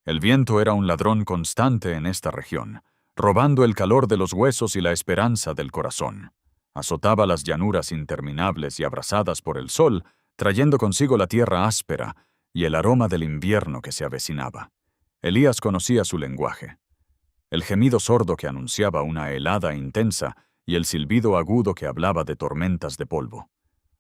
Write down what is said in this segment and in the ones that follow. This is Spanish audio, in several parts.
El viento era un ladrón constante en esta región, robando el calor de los huesos y la esperanza del corazón. Azotaba las llanuras interminables y abrasadas por el sol, trayendo consigo la tierra áspera y el aroma del invierno que se avecinaba. Elías conocía su lenguaje. El gemido sordo que anunciaba una helada intensa y el silbido agudo que hablaba de tormentas de polvo.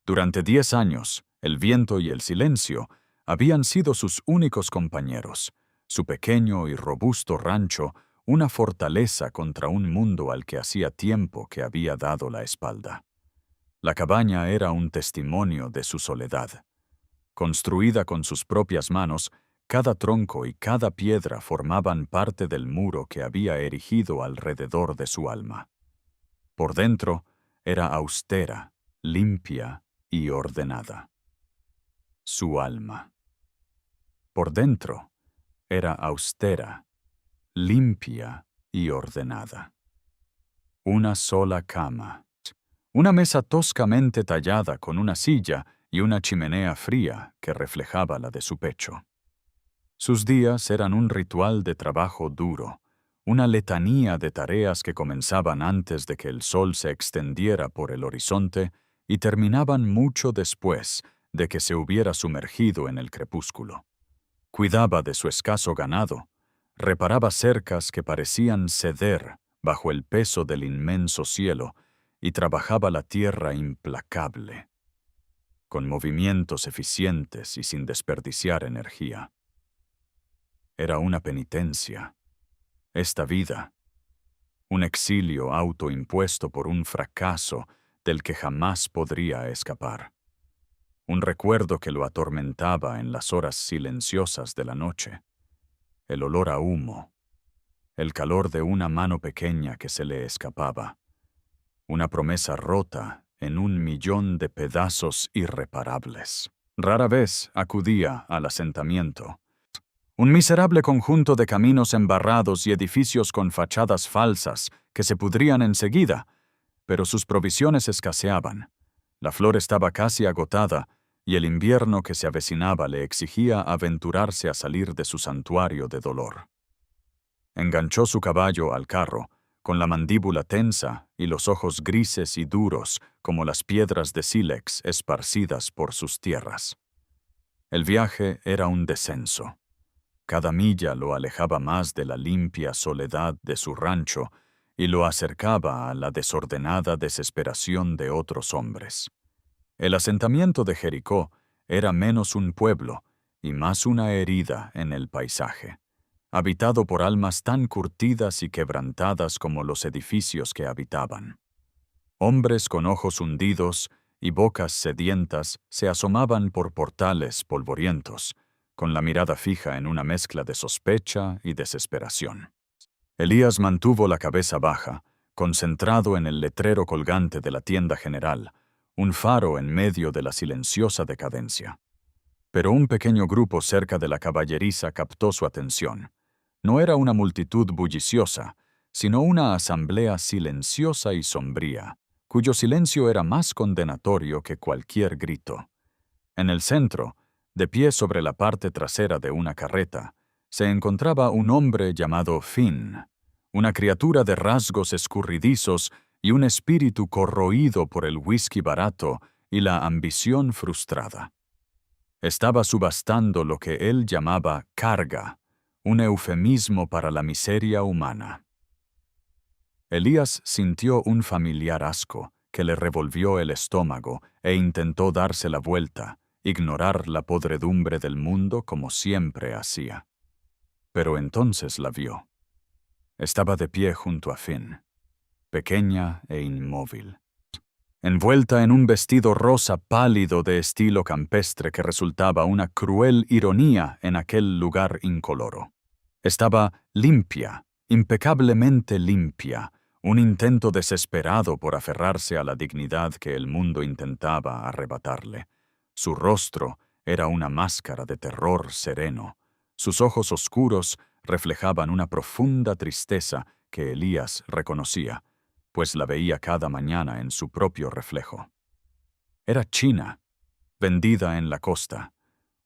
Durante 10 años, el viento y el silencio habían sido sus únicos compañeros. Su pequeño y robusto rancho, una fortaleza contra un mundo al que hacía tiempo que había dado la espalda. La cabaña era un testimonio de su soledad. Construida con sus propias manos, cada tronco y cada piedra formaban parte del muro que había erigido alrededor de su alma. Por dentro, era austera, limpia y ordenada. Su alma. Por dentro, era austera, limpia y ordenada. Una sola cama. Una mesa toscamente tallada con una silla y una chimenea fría que reflejaba la de su pecho. Sus días eran un ritual de trabajo duro, una letanía de tareas que comenzaban antes de que el sol se extendiera por el horizonte y terminaban mucho después de que se hubiera sumergido en el crepúsculo. Cuidaba de su escaso ganado, reparaba cercas que parecían ceder bajo el peso del inmenso cielo y trabajaba la tierra implacable, con movimientos eficientes y sin desperdiciar energía. Era una penitencia, esta vida, un exilio autoimpuesto por un fracaso del que jamás podría escapar, un recuerdo que lo atormentaba en las horas silenciosas de la noche, el olor a humo, el calor de una mano pequeña que se le escapaba, una promesa rota en 1.000.000 de pedazos irreparables. Rara vez acudía al asentamiento. Un miserable conjunto de caminos embarrados y edificios con fachadas falsas que se pudrían enseguida, pero sus provisiones escaseaban. La flor estaba casi agotada y el invierno que se avecinaba le exigía aventurarse a salir de su santuario de dolor. Enganchó su caballo al carro, con la mandíbula tensa y los ojos grises y duros como las piedras de sílex esparcidas por sus tierras. El viaje era un descenso. Cada milla lo alejaba más de la limpia soledad de su rancho y lo acercaba a la desordenada desesperación de otros hombres. El asentamiento de Jericó era menos un pueblo y más una herida en el paisaje, habitado por almas tan curtidas y quebrantadas como los edificios que habitaban. Hombres con ojos hundidos y bocas sedientas se asomaban por portales polvorientos, con la mirada fija en una mezcla de sospecha y desesperación. Elías mantuvo la cabeza baja, concentrado en el letrero colgante de la tienda general, un faro en medio de la silenciosa decadencia. Pero un pequeño grupo cerca de la caballeriza captó su atención. No era una multitud bulliciosa, sino una asamblea silenciosa y sombría, cuyo silencio era más condenatorio que cualquier grito. En el centro, de pie sobre la parte trasera de una carreta, se encontraba un hombre llamado Finn, una criatura de rasgos escurridizos y un espíritu corroído por el whisky barato y la ambición frustrada. Estaba subastando lo que él llamaba carga, un eufemismo para la miseria humana. Elías sintió un familiar asco que le revolvió el estómago e intentó darse la vuelta, ignorar la podredumbre del mundo como siempre hacía. Pero entonces la vio. Estaba de pie junto a Finn, pequeña e inmóvil, envuelta en un vestido rosa pálido de estilo campestre que resultaba una cruel ironía en aquel lugar incoloro. Estaba limpia, impecablemente limpia, un intento desesperado por aferrarse a la dignidad que el mundo intentaba arrebatarle. Su rostro era una máscara de terror sereno. Sus ojos oscuros reflejaban una profunda tristeza que Elías reconocía, pues la veía cada mañana en su propio reflejo. Era china, vendida en la costa,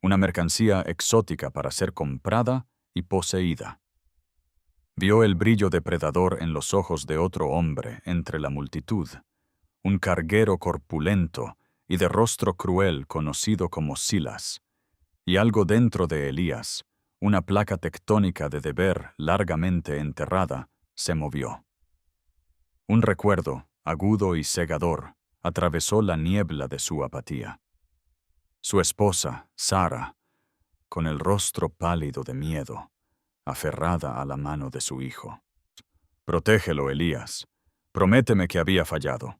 una mercancía exótica para ser comprada y poseída. Vio el brillo depredador en los ojos de otro hombre entre la multitud, un carguero corpulento y de rostro cruel conocido como Silas, y algo dentro de Elías, una placa tectónica de deber largamente enterrada, se movió. Un recuerdo, agudo y cegador, atravesó la niebla de su apatía. Su esposa, Sara, con el rostro pálido de miedo, aferrada a la mano de su hijo. «Protégelo, Elías. Prométeme que había fallado.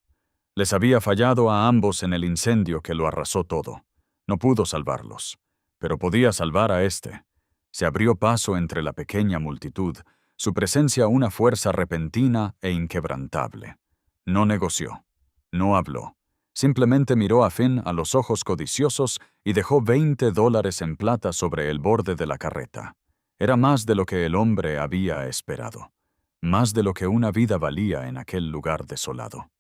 Les había fallado a ambos en el incendio que lo arrasó todo. No pudo salvarlos, pero podía salvar a este». Se abrió paso entre la pequeña multitud, su presencia una fuerza repentina e inquebrantable. No negoció, no habló. Simplemente miró a Finn a los ojos codiciosos y dejó $20 en plata sobre el borde de la carreta. Era más de lo que el hombre había esperado, más de lo que una vida valía en aquel lugar desolado.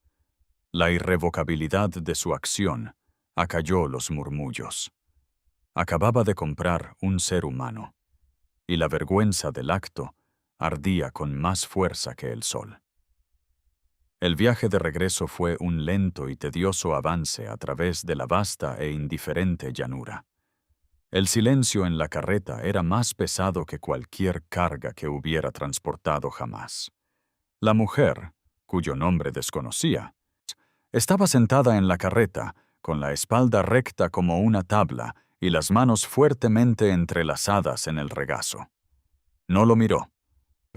La irrevocabilidad de su acción acalló los murmullos. Acababa de comprar un ser humano, y la vergüenza del acto ardía con más fuerza que el sol. El viaje de regreso fue un lento y tedioso avance a través de la vasta e indiferente llanura. El silencio en la carreta era más pesado que cualquier carga que hubiera transportado jamás. La mujer, cuyo nombre desconocía, estaba sentada en la carreta, con la espalda recta como una tabla y las manos fuertemente entrelazadas en el regazo. No lo miró.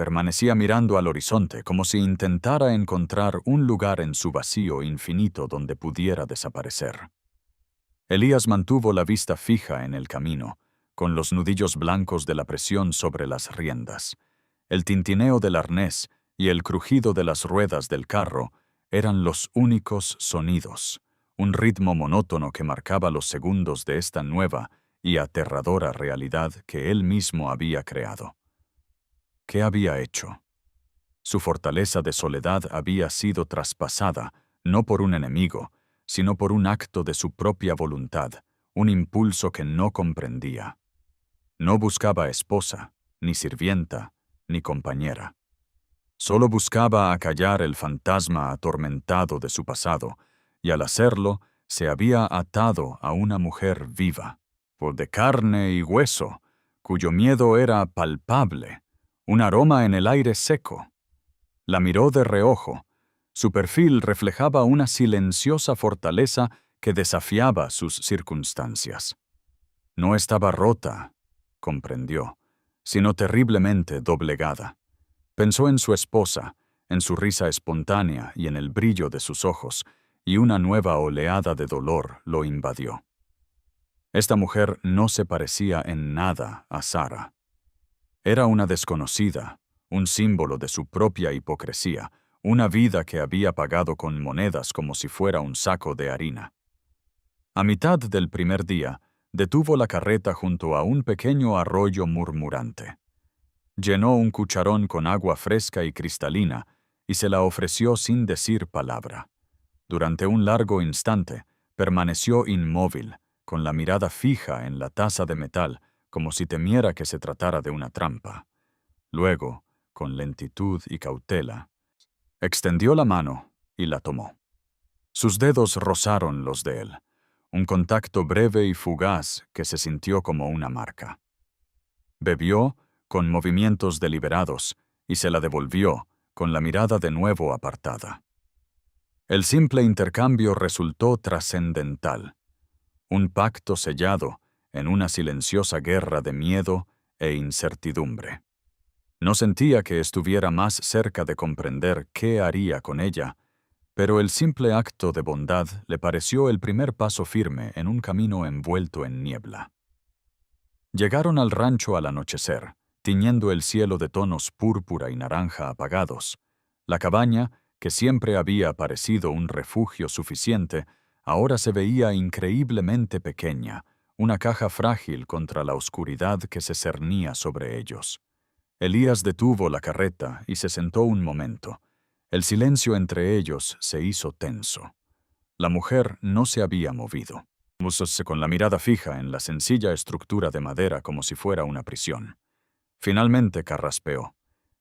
Permanecía mirando al horizonte como si intentara encontrar un lugar en su vacío infinito donde pudiera desaparecer. Elías mantuvo la vista fija en el camino, con los nudillos blancos de la presión sobre las riendas. El tintineo del arnés y el crujido de las ruedas del carro eran los únicos sonidos, un ritmo monótono que marcaba los segundos de esta nueva y aterradora realidad que él mismo había creado. ¿Qué había hecho? Su fortaleza de soledad había sido traspasada, no por un enemigo, sino por un acto de su propia voluntad, un impulso que no comprendía. No buscaba esposa, ni sirvienta, ni compañera. Solo buscaba acallar el fantasma atormentado de su pasado, y al hacerlo, se había atado a una mujer viva, de carne y hueso, cuyo miedo era palpable, un aroma en el aire seco. La miró de reojo. Su perfil reflejaba una silenciosa fortaleza que desafiaba sus circunstancias. No estaba rota, comprendió, sino terriblemente doblegada. Pensó en su esposa, en su risa espontánea y en el brillo de sus ojos, y una nueva oleada de dolor lo invadió. Esta mujer no se parecía en nada a Sara. Era una desconocida, un símbolo de su propia hipocresía, una vida que había pagado con monedas como si fuera un saco de harina. A mitad del primer día, detuvo la carreta junto a un pequeño arroyo murmurante. Llenó un cucharón con agua fresca y cristalina y se la ofreció sin decir palabra. Durante un largo instante, permaneció inmóvil, con la mirada fija en la taza de metal, como si temiera que se tratara de una trampa. Luego, con lentitud y cautela, extendió la mano y la tomó. Sus dedos rozaron los de él, un contacto breve y fugaz que se sintió como una marca. Bebió, con movimientos deliberados, y se la devolvió, con la mirada de nuevo apartada. El simple intercambio resultó trascendental, un pacto sellado en una silenciosa guerra de miedo e incertidumbre. No sentía que estuviera más cerca de comprender qué haría con ella, pero el simple acto de bondad le pareció el primer paso firme en un camino envuelto en niebla. Llegaron al rancho al anochecer, tiñendo el cielo de tonos púrpura y naranja apagados. La cabaña, que siempre había parecido un refugio suficiente, ahora se veía increíblemente pequeña, una caja frágil contra la oscuridad que se cernía sobre ellos. Elías detuvo la carreta y se sentó un momento. El silencio entre ellos se hizo tenso. La mujer no se había movido, con la mirada fija en la sencilla estructura de madera como si fuera una prisión. Finalmente carraspeó,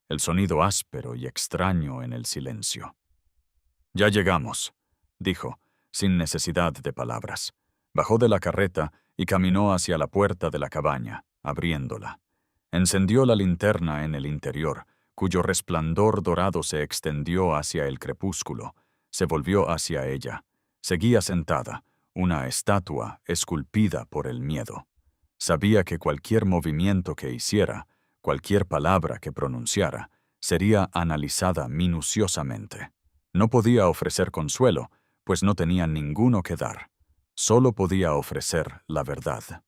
el sonido áspero y extraño en el silencio. «Ya llegamos», dijo, sin necesidad de palabras. Bajó de la carreta y caminó hacia la puerta de la cabaña, abriéndola. Encendió la linterna en el interior, cuyo resplandor dorado se extendió hacia el crepúsculo. Se volvió hacia ella. Seguía sentada, una estatua esculpida por el miedo. Sabía que cualquier movimiento que hiciera, cualquier palabra que pronunciara, sería analizada minuciosamente. No podía ofrecer consuelo, pues no tenía ninguno que dar. Solo podía ofrecer la verdad.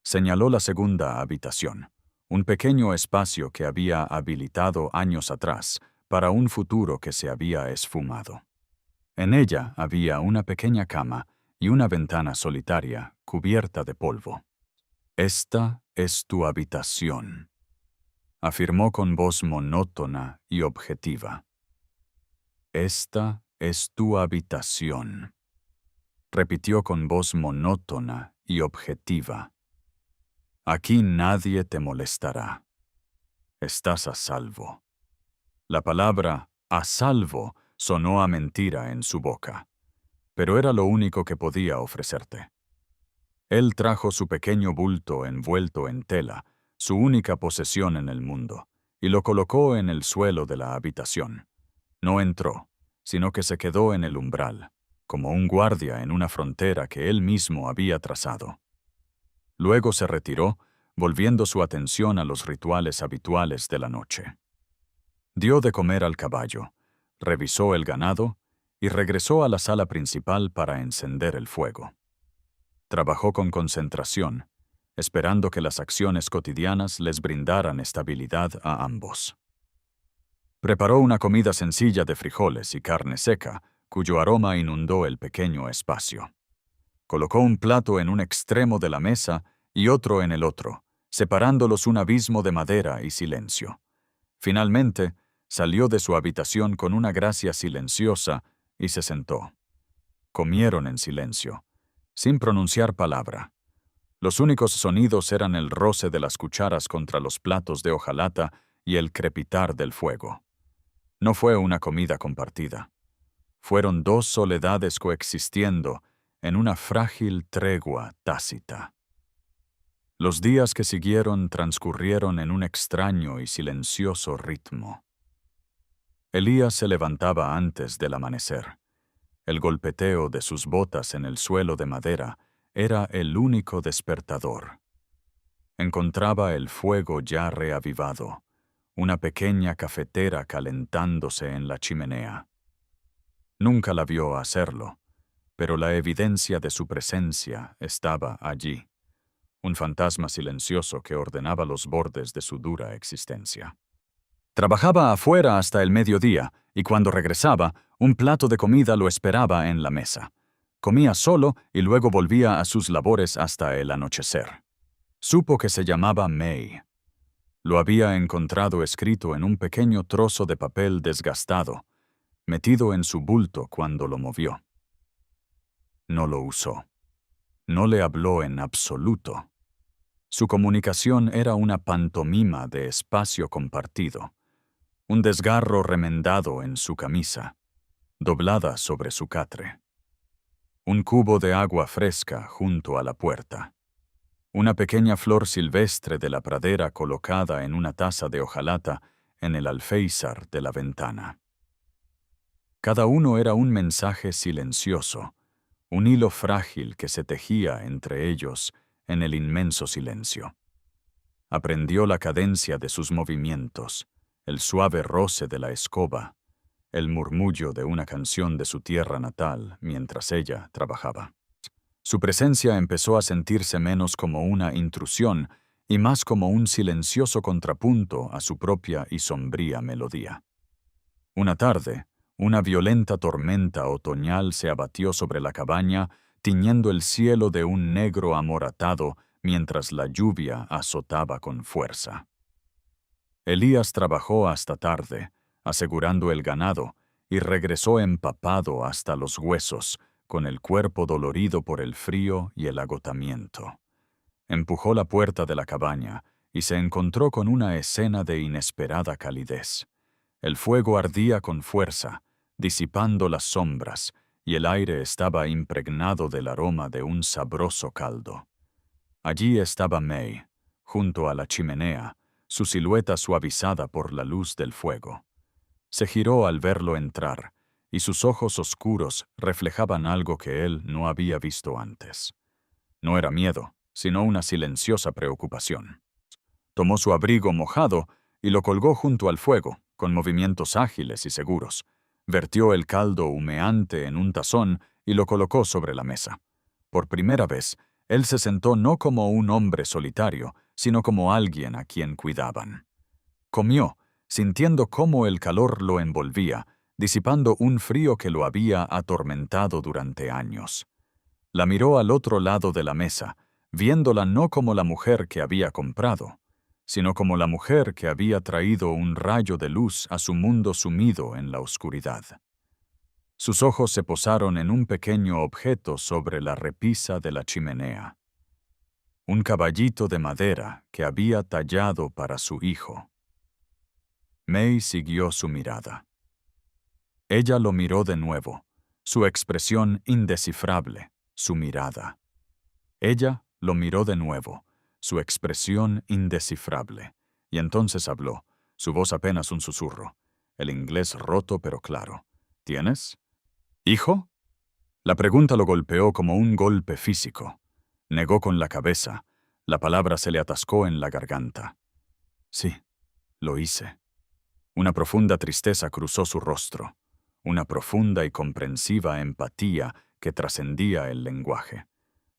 Señaló la segunda habitación, un pequeño espacio que había habilitado años atrás para un futuro que se había esfumado. En ella había una pequeña cama y una ventana solitaria cubierta de polvo. «Esta es tu habitación», afirmó con voz monótona y objetiva. «Esta es tu habitación», repitió con voz monótona y objetiva. «Aquí nadie te molestará. Estás a salvo». La palabra «a salvo» sonó a mentira en su boca, pero era lo único que podía ofrecerte. Él trajo su pequeño bulto envuelto en tela, su única posesión en el mundo, y lo colocó en el suelo de la habitación. No entró, sino que se quedó en el umbral, como un guardia en una frontera que él mismo había trazado. Luego se retiró, volviendo su atención a los rituales habituales de la noche. Dio de comer al caballo, revisó el ganado y regresó a la sala principal para encender el fuego. Trabajó con concentración, esperando que las acciones cotidianas les brindaran estabilidad a ambos. Preparó una comida sencilla de frijoles y carne seca, cuyo aroma inundó el pequeño espacio. Colocó un plato en un extremo de la mesa y otro en el otro, separándolos un abismo de madera y silencio. Finalmente, salió de su habitación con una gracia silenciosa y se sentó. Comieron en silencio, sin pronunciar palabra. Los únicos sonidos eran el roce de las cucharas contra los platos de hojalata y el crepitar del fuego. No fue una comida compartida. Fueron dos soledades coexistiendo en una frágil tregua tácita. Los días que siguieron transcurrieron en un extraño y silencioso ritmo. Elías se levantaba antes del amanecer. El golpeteo de sus botas en el suelo de madera era el único despertador. Encontraba el fuego ya reavivado, una pequeña cafetera calentándose en la chimenea. Nunca la vio hacerlo, pero la evidencia de su presencia estaba allí, un fantasma silencioso que ordenaba los bordes de su dura existencia. Trabajaba afuera hasta el mediodía, y cuando regresaba, un plato de comida lo esperaba en la mesa. Comía solo y luego volvía a sus labores hasta el anochecer. Supo que se llamaba May. Lo había encontrado escrito en un pequeño trozo de papel desgastado, metido en su bulto cuando lo movió. No lo usó. No le habló en absoluto. Su comunicación era una pantomima de espacio compartido, un desgarro remendado en su camisa, doblada sobre su catre. Un cubo de agua fresca junto a la puerta. Una pequeña flor silvestre de la pradera colocada en una taza de hojalata en el alféizar de la ventana. Cada uno era un mensaje silencioso, un hilo frágil que se tejía entre ellos en el inmenso silencio. Aprendió la cadencia de sus movimientos, el suave roce de la escoba, el murmullo de una canción de su tierra natal mientras ella trabajaba. Su presencia empezó a sentirse menos como una intrusión y más como un silencioso contrapunto a su propia y sombría melodía. Una tarde, una violenta tormenta otoñal se abatió sobre la cabaña, tiñendo el cielo de un negro amoratado mientras la lluvia azotaba con fuerza. Elías trabajó hasta tarde, asegurando el ganado, y regresó empapado hasta los huesos, con el cuerpo dolorido por el frío y el agotamiento. Empujó la puerta de la cabaña y se encontró con una escena de inesperada calidez. El fuego ardía con fuerza, disipando las sombras, y el aire estaba impregnado del aroma de un sabroso caldo. Allí estaba May, junto a la chimenea, su silueta suavizada por la luz del fuego. Se giró al verlo entrar, y sus ojos oscuros reflejaban algo que él no había visto antes. No era miedo, sino una silenciosa preocupación. Tomó su abrigo mojado y lo colgó junto al fuego, con movimientos ágiles y seguros. Vertió el caldo humeante en un tazón y lo colocó sobre la mesa. Por primera vez, él se sentó no como un hombre solitario, sino como alguien a quien cuidaban. Comió, sintiendo cómo el calor lo envolvía, disipando un frío que lo había atormentado durante años. La miró al otro lado de la mesa, viéndola no como la mujer que había comprado, sino como la mujer que había traído un rayo de luz a su mundo sumido en la oscuridad. Sus ojos se posaron en un pequeño objeto sobre la repisa de la chimenea. Un caballito de madera que había tallado para su hijo. May siguió su mirada. Ella lo miró de nuevo, su expresión indescifrable, su mirada. Ella lo miró de nuevo, su expresión indescifrable, y entonces habló, su voz apenas un susurro, el inglés roto pero claro. ¿Tienes? ¿Hijo? La pregunta lo golpeó como un golpe físico. Negó con la cabeza, la palabra se le atascó en la garganta. Sí, lo hice. Una profunda tristeza cruzó su rostro, una profunda y comprensiva empatía que trascendía el lenguaje.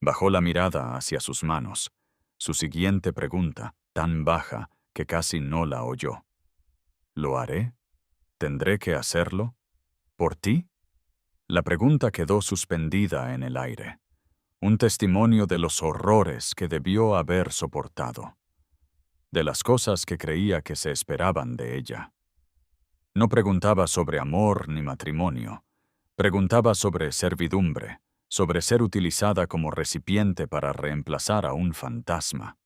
Bajó la mirada hacia sus manos. Su siguiente pregunta, tan baja que casi no la oyó. ¿Lo haré? ¿Tendré que hacerlo? ¿Por ti? La pregunta quedó suspendida en el aire. Un testimonio de los horrores que debió haber soportado. De las cosas que creía que se esperaban de ella. No preguntaba sobre amor ni matrimonio. Preguntaba sobre servidumbre, sobre ser utilizada como recipiente para reemplazar a un fantasma.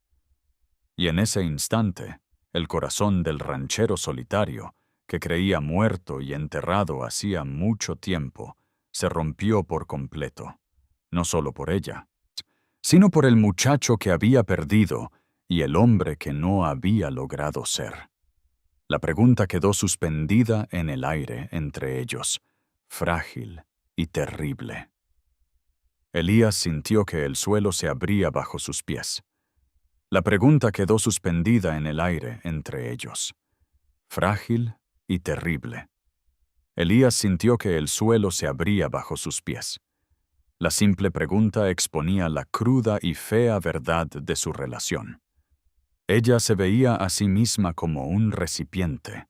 Y en ese instante, el corazón del ranchero solitario, que creía muerto y enterrado hacía mucho tiempo, se rompió por completo, no solo por ella, sino por el muchacho que había perdido y el hombre que no había logrado ser. La pregunta quedó suspendida en el aire entre ellos, frágil y terrible. Elías sintió que el suelo se abría bajo sus pies. La pregunta quedó suspendida en el aire entre ellos, frágil y terrible. Elías sintió que el suelo se abría bajo sus pies. La simple pregunta exponía la cruda y fea verdad de su relación. Ella se veía a sí misma como un recipiente,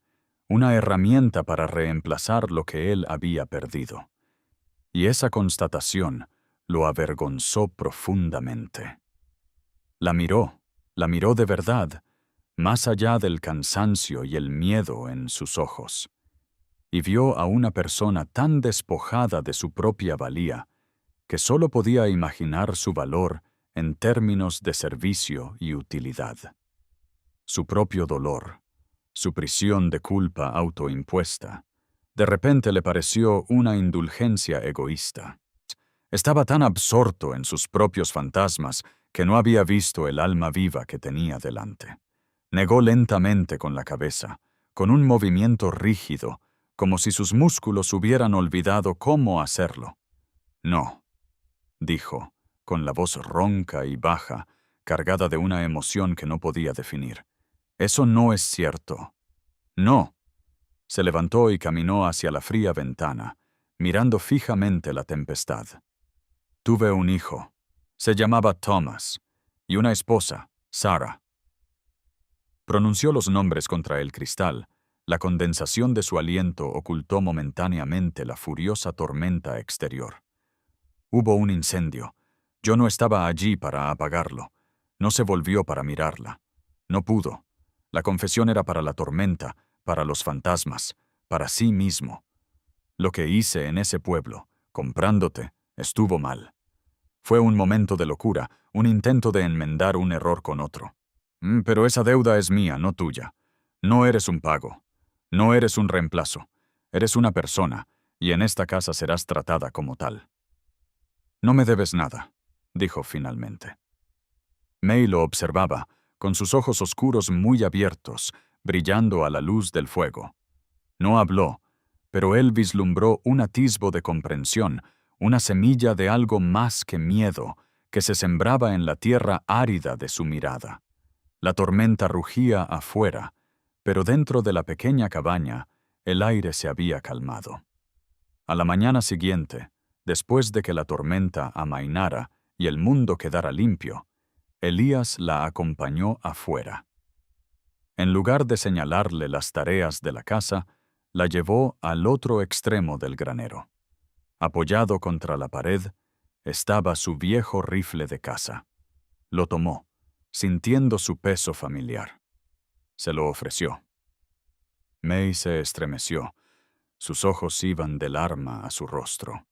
una herramienta para reemplazar lo que él había perdido. Y esa constatación lo avergonzó profundamente. La miró de verdad, más allá del cansancio y el miedo en sus ojos, y vio a una persona tan despojada de su propia valía que solo podía imaginar su valor en términos de servicio y utilidad. Su propio dolor, su prisión de culpa autoimpuesta, de repente le pareció una indulgencia egoísta. Estaba tan absorto en sus propios fantasmas que no había visto el alma viva que tenía delante. Negó lentamente con la cabeza, con un movimiento rígido, como si sus músculos hubieran olvidado cómo hacerlo. No, dijo, con la voz ronca y baja, cargada de una emoción que no podía definir. Eso no es cierto. No. Se levantó y caminó hacia la fría ventana, mirando fijamente la tempestad. Tuve un hijo. Se llamaba Thomas, y una esposa, Sarah. Pronunció los nombres contra el cristal. La condensación de su aliento ocultó momentáneamente la furiosa tormenta exterior. Hubo un incendio. Yo no estaba allí para apagarlo. No se volvió para mirarla. No pudo. La confesión era para la tormenta, para los fantasmas, para sí mismo. Lo que hice en ese pueblo, comprándote, estuvo mal. Fue un momento de locura, un intento de enmendar un error con otro. Pero esa deuda es mía, no tuya. No eres un pago. No eres un reemplazo. Eres una persona, y en esta casa serás tratada como tal. No me debes nada, dijo finalmente. May lo observaba, con sus ojos oscuros muy abiertos, brillando a la luz del fuego. No habló, pero él vislumbró un atisbo de comprensión, una semilla de algo más que miedo, que se sembraba en la tierra árida de su mirada. La tormenta rugía afuera, pero dentro de la pequeña cabaña, el aire se había calmado. A la mañana siguiente, después de que la tormenta amainara y el mundo quedara limpio, Elías la acompañó afuera. En lugar de señalarle las tareas de la casa, la llevó al otro extremo del granero. Apoyado contra la pared, estaba su viejo rifle de caza. Lo tomó, sintiendo su peso familiar. Se lo ofreció. May se estremeció. Sus ojos iban del arma a su rostro.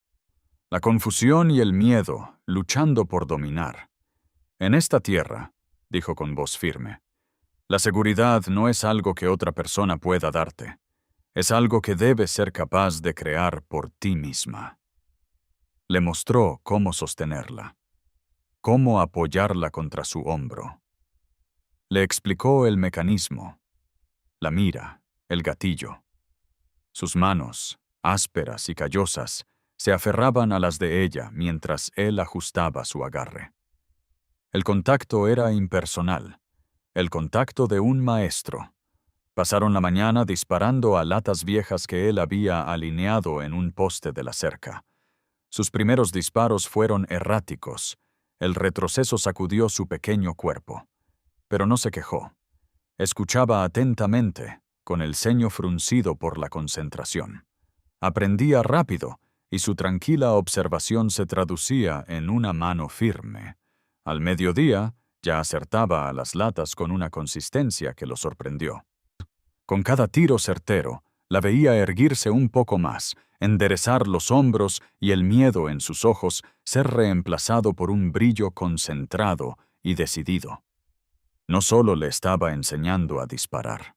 La confusión y el miedo, luchando por dominar. En esta tierra, dijo con voz firme, la seguridad no es algo que otra persona pueda darte. Es algo que debes ser capaz de crear por ti misma. Le mostró cómo sostenerla, cómo apoyarla contra su hombro. Le explicó el mecanismo, la mira, el gatillo. Sus manos, ásperas y callosas, se aferraban a las de ella mientras él ajustaba su agarre. El contacto era impersonal, el contacto de un maestro. Pasaron la mañana disparando a latas viejas que él había alineado en un poste de la cerca. Sus primeros disparos fueron erráticos. El retroceso sacudió su pequeño cuerpo. Pero no se quejó. Escuchaba atentamente, con el ceño fruncido por la concentración. Aprendía rápido, y su tranquila observación se traducía en una mano firme. Al mediodía, ya acertaba a las latas con una consistencia que lo sorprendió. Con cada tiro certero, la veía erguirse un poco más, enderezar los hombros y el miedo en sus ojos ser reemplazado por un brillo concentrado y decidido. No solo le estaba enseñando a disparar.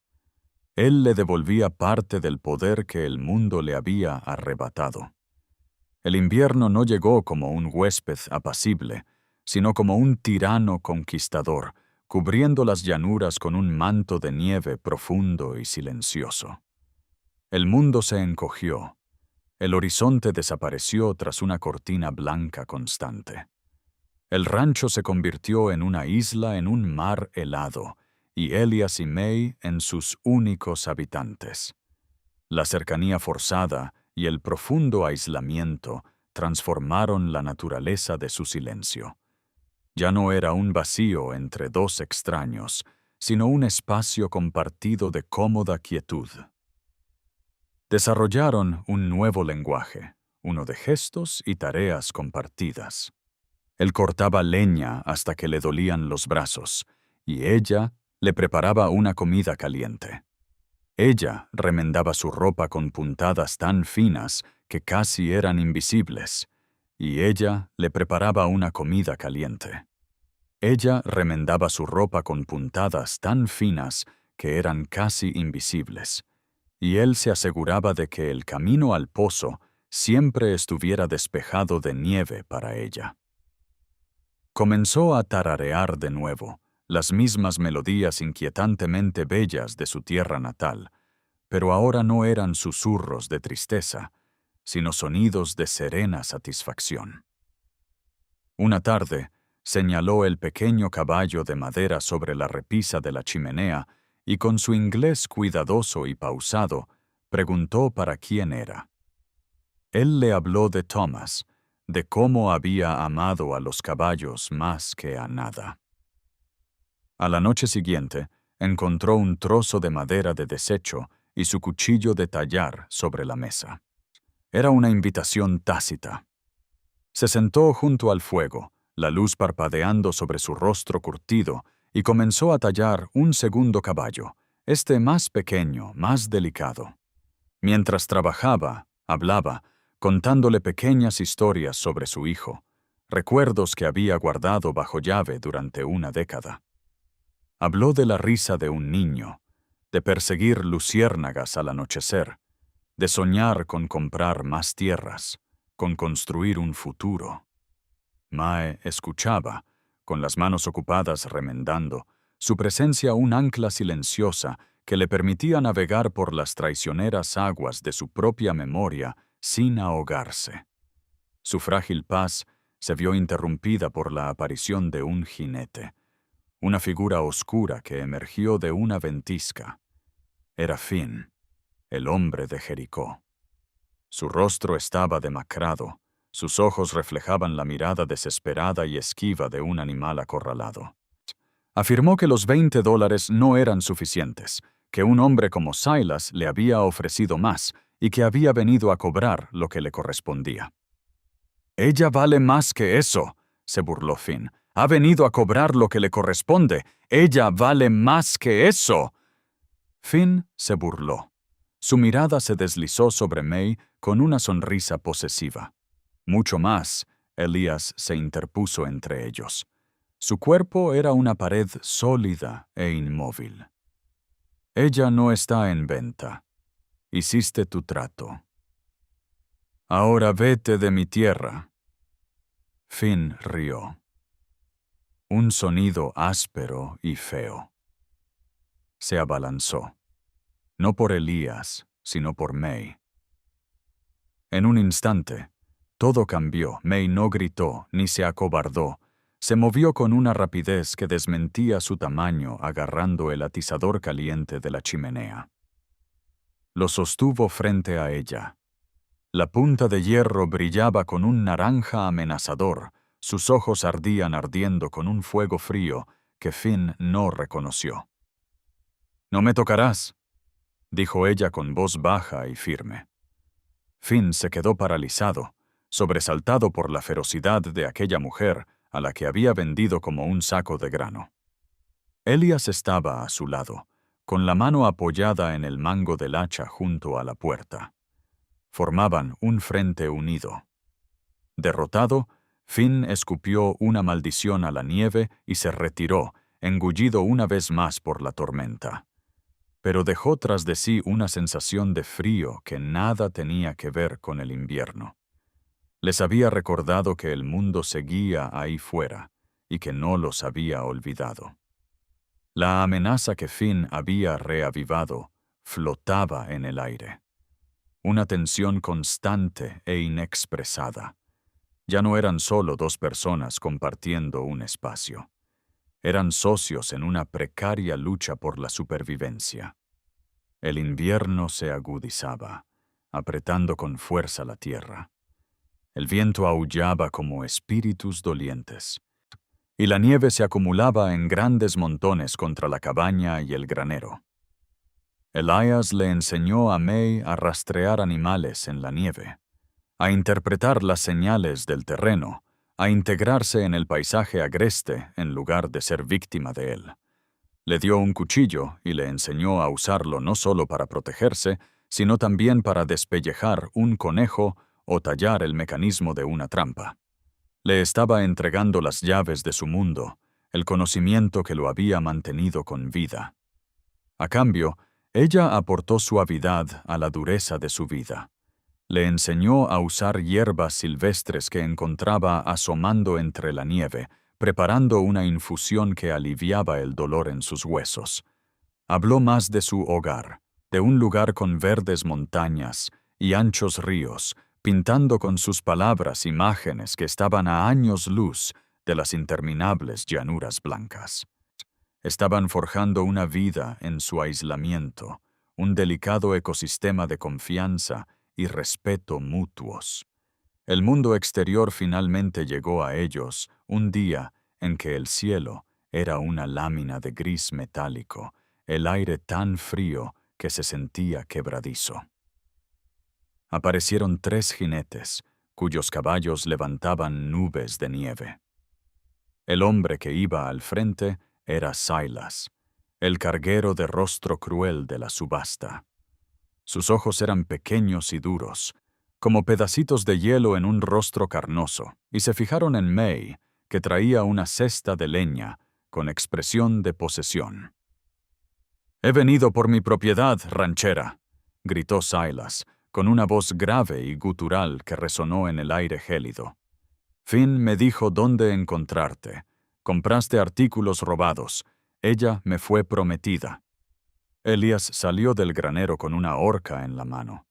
Él le devolvía parte del poder que el mundo le había arrebatado. El invierno no llegó como un huésped apacible, sino como un tirano conquistador, cubriendo las llanuras con un manto de nieve profundo y silencioso. El mundo se encogió. El horizonte desapareció tras una cortina blanca constante. El rancho se convirtió en una isla en un mar helado, y Elias y May en sus únicos habitantes. La cercanía forzada y el profundo aislamiento transformaron la naturaleza de su silencio. Ya no era un vacío entre dos extraños, sino un espacio compartido de cómoda quietud. Desarrollaron un nuevo lenguaje, uno de gestos y tareas compartidas. Él cortaba leña hasta que le dolían los brazos, y ella le preparaba una comida caliente. Ella remendaba su ropa con puntadas tan finas que casi eran invisibles, y ella le preparaba una comida caliente. Ella remendaba su ropa con puntadas tan finas que eran casi invisibles, y él se aseguraba de que el camino al pozo siempre estuviera despejado de nieve para ella. Comenzó a tararear de nuevo las mismas melodías inquietantemente bellas de su tierra natal, pero ahora no eran susurros de tristeza, sino sonidos de serena satisfacción. Una tarde, señaló el pequeño caballo de madera sobre la repisa de la chimenea y con su inglés cuidadoso y pausado, preguntó para quién era. Él le habló de Thomas, de cómo había amado a los caballos más que a nada. A la noche siguiente, encontró un trozo de madera de desecho y su cuchillo de tallar sobre la mesa. Era una invitación tácita. Se sentó junto al fuego, la luz parpadeando sobre su rostro curtido, y comenzó a tallar un segundo caballo, este más pequeño, más delicado. Mientras trabajaba, hablaba, contándole pequeñas historias sobre su hijo, recuerdos que había guardado bajo llave durante una década. Habló de la risa de un niño, de perseguir luciérnagas al anochecer, de soñar con comprar más tierras, con construir un futuro. Mae escuchaba, con las manos ocupadas remendando, su presencia un ancla silenciosa que le permitía navegar por las traicioneras aguas de su propia memoria sin ahogarse. Su frágil paz se vio interrumpida por la aparición de un jinete, una figura oscura que emergió de una ventisca. Era Finn, el hombre de Jericó. Su rostro estaba demacrado, sus ojos reflejaban la mirada desesperada y esquiva de un animal acorralado. Afirmó que los $20 no eran suficientes, que un hombre como Silas le había ofrecido más y que había venido a cobrar lo que le correspondía. «Ella vale más que eso», se burló Finn. «Ha venido a cobrar lo que le corresponde. Ella vale más que eso». Finn se burló. Su mirada se deslizó sobre May con una sonrisa posesiva. Mucho más, Elías se interpuso entre ellos. Su cuerpo era una pared sólida e inmóvil. «Ella no está en venta. Hiciste tu trato. Ahora vete de mi tierra». Finn rió. Un sonido áspero y feo. Se abalanzó. No por Elías, sino por May. En un instante, todo cambió. May no gritó ni se acobardó. Se movió con una rapidez que desmentía su tamaño agarrando el atizador caliente de la chimenea. Lo sostuvo frente a ella. La punta de hierro brillaba con un naranja amenazador. Sus ojos ardían ardiendo con un fuego frío que Finn no reconoció. «No me tocarás», dijo ella con voz baja y firme. Finn se quedó paralizado, sobresaltado por la ferocidad de aquella mujer a la que había vendido como un saco de grano. Elías estaba a su lado, con la mano apoyada en el mango del hacha junto a la puerta. Formaban un frente unido. Derrotado, Finn escupió una maldición a la nieve y se retiró, engullido una vez más por la tormenta. Pero dejó tras de sí una sensación de frío que nada tenía que ver con el invierno. Les había recordado que el mundo seguía ahí fuera y que no los había olvidado. La amenaza que Finn había reavivado flotaba en el aire. Una tensión constante e inexpresada. Ya no eran solo dos personas compartiendo un espacio. Eran socios en una precaria lucha por la supervivencia. El invierno se agudizaba, apretando con fuerza la tierra. El viento aullaba como espíritus dolientes, y la nieve se acumulaba en grandes montones contra la cabaña y el granero. Elías le enseñó a May a rastrear animales en la nieve, a interpretar las señales del terreno, a integrarse en el paisaje agreste en lugar de ser víctima de él. Le dio un cuchillo y le enseñó a usarlo no solo para protegerse, sino también para despellejar un conejo o tallar el mecanismo de una trampa. Le estaba entregando las llaves de su mundo, el conocimiento que lo había mantenido con vida. A cambio, ella aportó suavidad a la dureza de su vida. Le enseñó a usar hierbas silvestres que encontraba asomando entre la nieve, preparando una infusión que aliviaba el dolor en sus huesos. Habló más de su hogar, de un lugar con verdes montañas y anchos ríos, pintando con sus palabras imágenes que estaban a años luz de las interminables llanuras blancas. Estaban forjando una vida en su aislamiento, un delicado ecosistema de confianza y respeto mutuos. El mundo exterior finalmente llegó a ellos un día en que el cielo era una lámina de gris metálico, el aire tan frío que se sentía quebradizo. Aparecieron 3 jinetes, cuyos caballos levantaban nubes de nieve. El hombre que iba al frente era Silas, el carguero de rostro cruel de la subasta. Sus ojos eran pequeños y duros, como pedacitos de hielo en un rostro carnoso, y se fijaron en May, que traía una cesta de leña, con expresión de posesión. «He venido por mi propiedad, ranchera», gritó Silas, con una voz grave y gutural que resonó en el aire gélido. Finn me dijo dónde encontrarte. Compraste artículos robados. Ella me fue prometida. Elías salió del granero con una horca en la mano.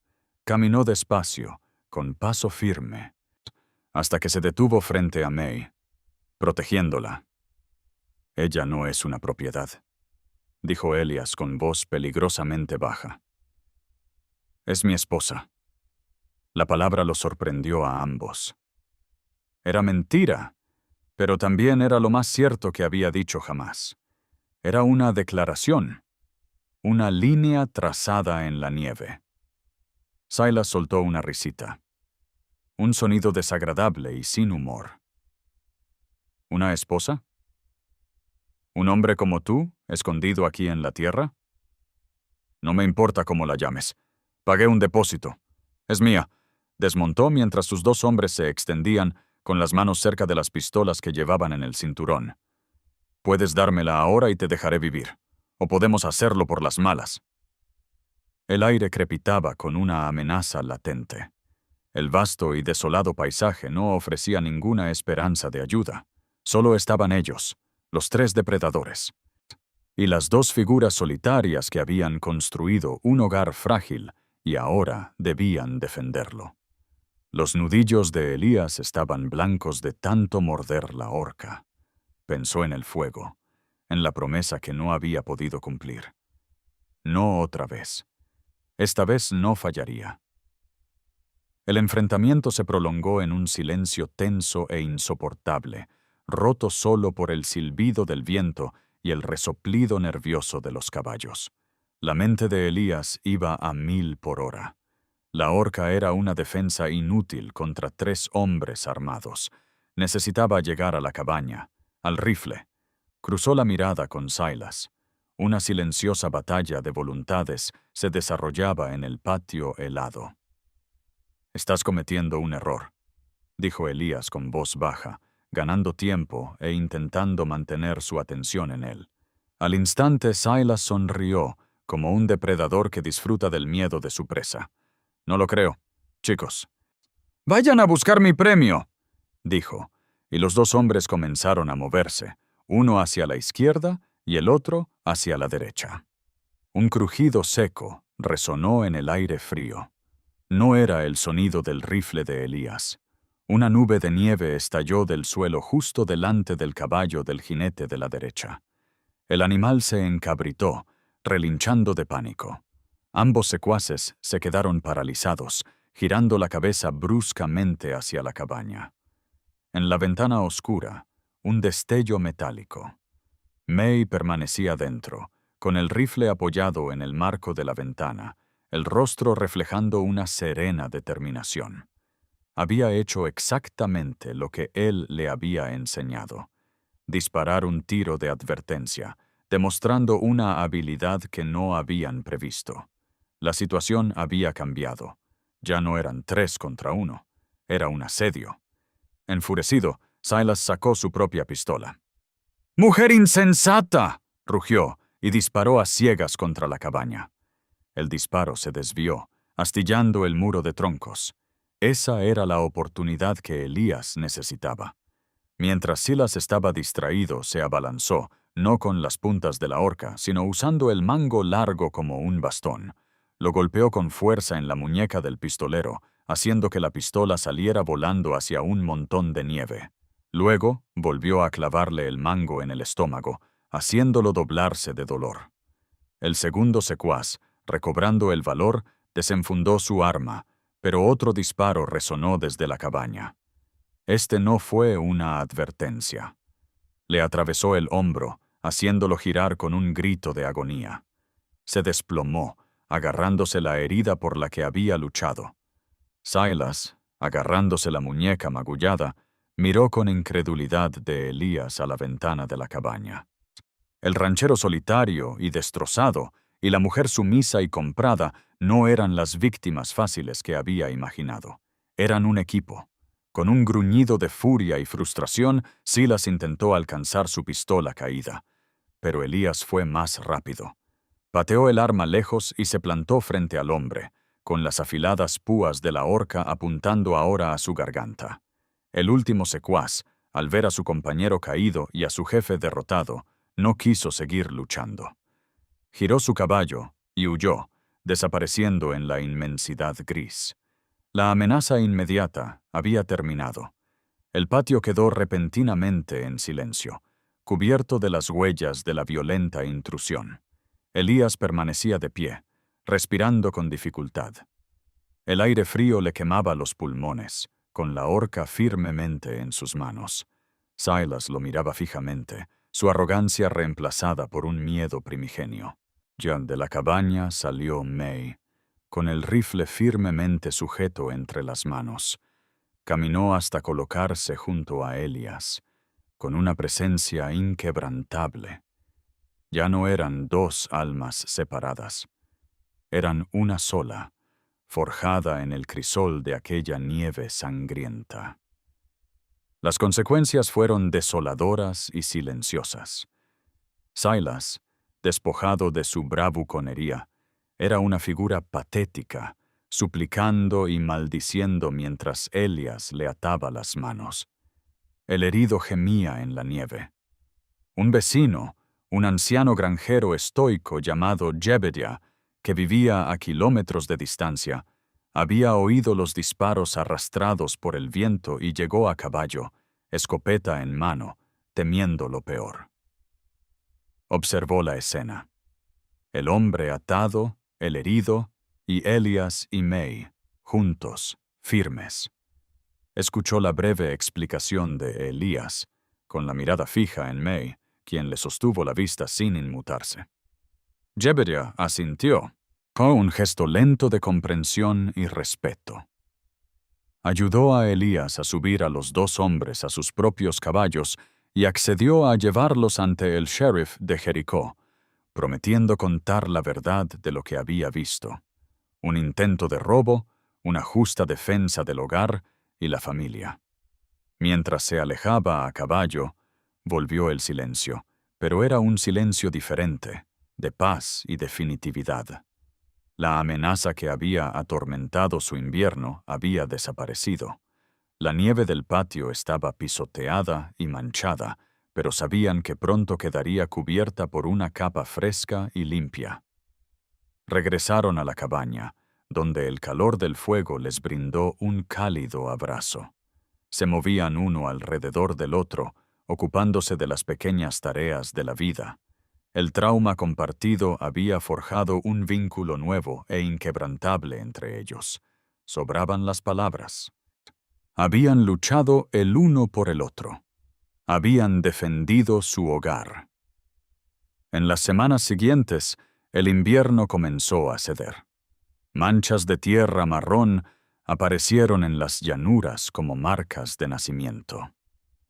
Caminó despacio, con paso firme, hasta que se detuvo frente a May, protegiéndola. «Ella no es una propiedad», dijo Elías con voz peligrosamente baja. «Es mi esposa». La palabra los sorprendió a ambos. Era mentira, pero también era lo más cierto que había dicho jamás. Era una declaración, una línea trazada en la nieve. Silas soltó una risita. Un sonido desagradable y sin humor. ¿Una esposa? ¿Un hombre como tú, escondido aquí en la tierra? No me importa cómo la llames. Pagué un depósito. Es mía. Desmontó mientras sus dos hombres se extendían, con las manos cerca de las pistolas que llevaban en el cinturón. Puedes dármela ahora y te dejaré vivir. O podemos hacerlo por las malas. El aire crepitaba con una amenaza latente. El vasto y desolado paisaje no ofrecía ninguna esperanza de ayuda. Solo estaban ellos, los tres depredadores, y las dos figuras solitarias que habían construido un hogar frágil y ahora debían defenderlo. Los nudillos de Elías estaban blancos de tanto morder la horca. Pensó en el fuego, en la promesa que no había podido cumplir. No otra vez. Esta vez no fallaría. El enfrentamiento se prolongó en un silencio tenso e insoportable, roto solo por el silbido del viento y el resoplido nervioso de los caballos. La mente de Elías iba a 1000 por hora. La horca era una defensa inútil contra 3 hombres armados. Necesitaba llegar a la cabaña, al rifle. Cruzó la mirada con Silas. Una silenciosa batalla de voluntades se desarrollaba en el patio helado. «Estás cometiendo un error», dijo Elías con voz baja, ganando tiempo e intentando mantener su atención en él. Al instante Silas sonrió, como un depredador que disfruta del miedo de su presa. «No lo creo. Chicos, vayan a buscar mi premio», dijo, y los dos hombres comenzaron a moverse, uno hacia la izquierda y el otro hacia la derecha. Un crujido seco resonó en el aire frío. No era el sonido del rifle de Elías. Una nube de nieve estalló del suelo justo delante del caballo del jinete de la derecha. El animal se encabritó, relinchando de pánico. Ambos secuaces se quedaron paralizados, girando la cabeza bruscamente hacia la cabaña. En la ventana oscura, un destello metálico. May permanecía dentro, con el rifle apoyado en el marco de la ventana, el rostro reflejando una serena determinación. Había hecho exactamente lo que él le había enseñado: disparar un tiro de advertencia, demostrando una habilidad que no habían previsto. La situación había cambiado. Ya no eran 3 contra 1. Era un asedio. Enfurecido, Silas sacó su propia pistola. «¡Mujer insensata!», rugió, y disparó a ciegas contra la cabaña. El disparo se desvió, astillando el muro de troncos. Esa era la oportunidad que Elías necesitaba. Mientras Silas estaba distraído, se abalanzó, no con las puntas de la horca, sino usando el mango largo como un bastón. Lo golpeó con fuerza en la muñeca del pistolero, haciendo que la pistola saliera volando hacia un montón de nieve. Luego, volvió a clavarle el mango en el estómago, haciéndolo doblarse de dolor. El segundo secuaz, recobrando el valor, desenfundó su arma, pero otro disparo resonó desde la cabaña. Este no fue una advertencia. Le atravesó el hombro, haciéndolo girar con un grito de agonía. Se desplomó, agarrándose la herida por la que había luchado. Silas, agarrándose la muñeca magullada, miró con incredulidad de Elías a la ventana de la cabaña. El ranchero solitario y destrozado, y la mujer sumisa y comprada, no eran las víctimas fáciles que había imaginado. Eran un equipo, Con un gruñido de furia y frustración, Silas intentó alcanzar su pistola caída, pero Elías fue más rápido. Pateó el arma lejos y se plantó frente al hombre, con las afiladas púas de la horca apuntando ahora a su garganta. El último secuaz, al ver a su compañero caído y a su jefe derrotado, no quiso seguir luchando. Giró su caballo y huyó, desapareciendo en la inmensidad gris. La amenaza inmediata había terminado. El patio quedó repentinamente en silencio, cubierto de las huellas de la violenta intrusión. Elías permanecía de pie, respirando con dificultad. El aire frío le quemaba los pulmones, con la horca firmemente en sus manos. Silas lo miraba fijamente, su arrogancia reemplazada por un miedo primigenio. Ya de la cabaña salió May, con el rifle firmemente sujeto entre las manos. Caminó hasta colocarse junto a Elías, con una presencia inquebrantable. Ya no eran dos almas separadas. Eran una sola, forjada en el crisol de aquella nieve sangrienta. Las consecuencias fueron desoladoras y silenciosas. Silas, despojado de su bravuconería, era una figura patética, suplicando y maldiciendo mientras Elías le ataba las manos. El herido gemía en la nieve. Un vecino, un anciano granjero estoico llamado Jebediah, que vivía a kilómetros de distancia, había oído los disparos arrastrados por el viento y llegó a caballo, escopeta en mano, temiendo lo peor. Observó la escena. El hombre atado, el herido, y Elías y May, juntos, firmes. Escuchó la breve explicación de Elías, con la mirada fija en May, quien le sostuvo la vista sin inmutarse. Jebediah asintió, con un gesto lento de comprensión y respeto. Ayudó a Elías a subir a los dos hombres a sus propios caballos y accedió a llevarlos ante el sheriff de Jericó, prometiendo contar la verdad de lo que había visto. Un intento de robo, una justa defensa del hogar y la familia. Mientras se alejaba a caballo, volvió el silencio, pero era un silencio diferente, de paz y definitividad. La amenaza que había atormentado su invierno había desaparecido. La nieve del patio estaba pisoteada y manchada, pero sabían que pronto quedaría cubierta por una capa fresca y limpia. Regresaron a la cabaña, donde el calor del fuego les brindó un cálido abrazo. Se movían uno alrededor del otro, ocupándose de las pequeñas tareas de la vida. El trauma compartido había forjado un vínculo nuevo e inquebrantable entre ellos. Sobraban las palabras. Habían luchado el uno por el otro. Habían defendido su hogar. En las semanas siguientes, el invierno comenzó a ceder. Manchas de tierra marrón aparecieron en las llanuras como marcas de nacimiento.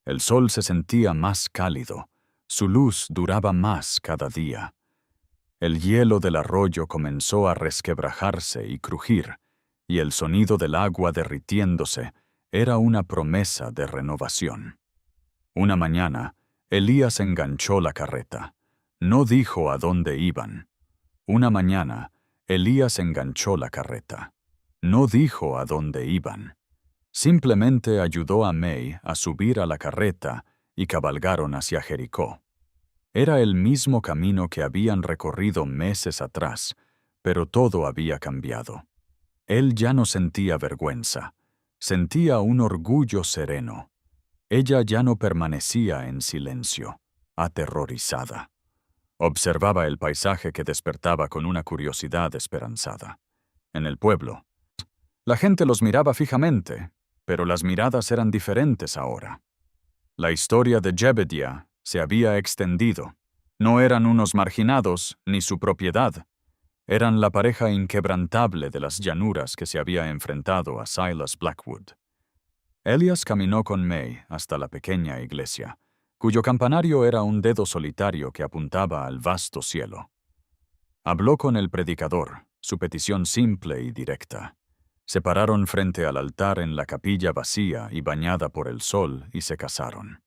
El sol se sentía más cálido, su luz duraba más cada día. El hielo del arroyo comenzó a resquebrajarse y crujir, y el sonido del agua derritiéndose era una promesa de renovación. Una mañana, Elías enganchó la carreta. No dijo a dónde iban. Una mañana, Elías enganchó la carreta. No dijo a dónde iban. Simplemente ayudó a May a subir a la carreta y cabalgaron hacia Jericó. Era el mismo camino que habían recorrido meses atrás, pero todo había cambiado. Él ya no sentía vergüenza, sentía un orgullo sereno. Ella ya no permanecía en silencio, aterrorizada. Observaba el paisaje que despertaba con una curiosidad esperanzada. En el pueblo, la gente los miraba fijamente, pero las miradas eran diferentes ahora. La historia de Jebediah se había extendido. No eran unos marginados ni su propiedad. Eran la pareja inquebrantable de las llanuras que se había enfrentado a Silas Blackwood. Elías caminó con May hasta la pequeña iglesia, cuyo campanario era un dedo solitario que apuntaba al vasto cielo. Habló con el predicador, su petición simple y directa. Se pararon frente al altar en la capilla vacía y bañada por el sol y se casaron.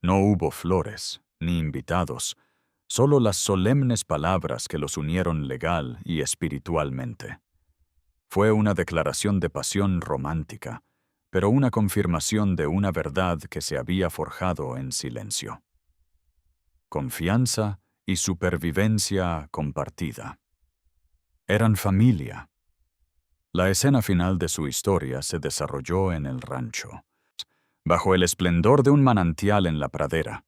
No hubo flores, ni invitados, solo las solemnes palabras que los unieron legal y espiritualmente. Fue una declaración de pasión romántica, pero una confirmación de una verdad que se había forjado en silencio. Confianza y supervivencia compartida. Eran familia. La escena final de su historia se desarrolló en el rancho. Bajo el esplendor de un manantial en la pradera,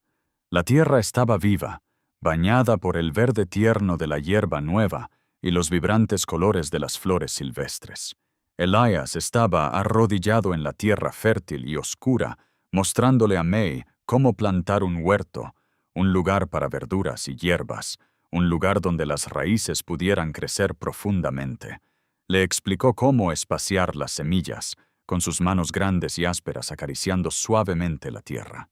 la tierra estaba viva, bañada por el verde tierno de la hierba nueva y los vibrantes colores de las flores silvestres. Elías estaba arrodillado en la tierra fértil y oscura, mostrándole a May cómo plantar un huerto, un lugar para verduras y hierbas, un lugar donde las raíces pudieran crecer profundamente. Le explicó cómo espaciar las semillas, con sus manos grandes y ásperas acariciando suavemente la tierra.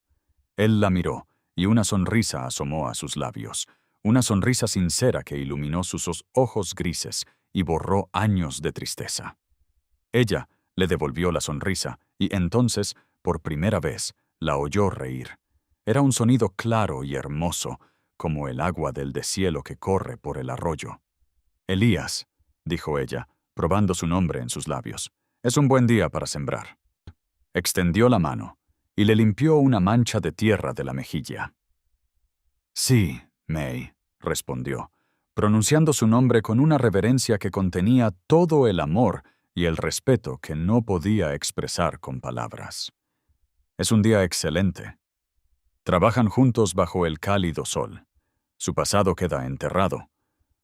Él la miró, y una sonrisa asomó a sus labios, una sonrisa sincera que iluminó sus ojos grises y borró años de tristeza. Ella le devolvió la sonrisa, y entonces, por primera vez, la oyó reír. Era un sonido claro y hermoso, como el agua del deshielo que corre por el arroyo. «Elías», dijo ella, probando su nombre en sus labios, «es un buen día para sembrar». Extendió la mano y le limpió una mancha de tierra de la mejilla. «Sí, May», respondió, pronunciando su nombre con una reverencia que contenía todo el amor y el respeto que no podía expresar con palabras. «Es un día excelente». Trabajan juntos bajo el cálido sol. Su pasado queda enterrado.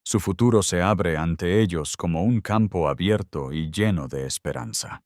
Su futuro se abre ante ellos como un campo abierto y lleno de esperanza.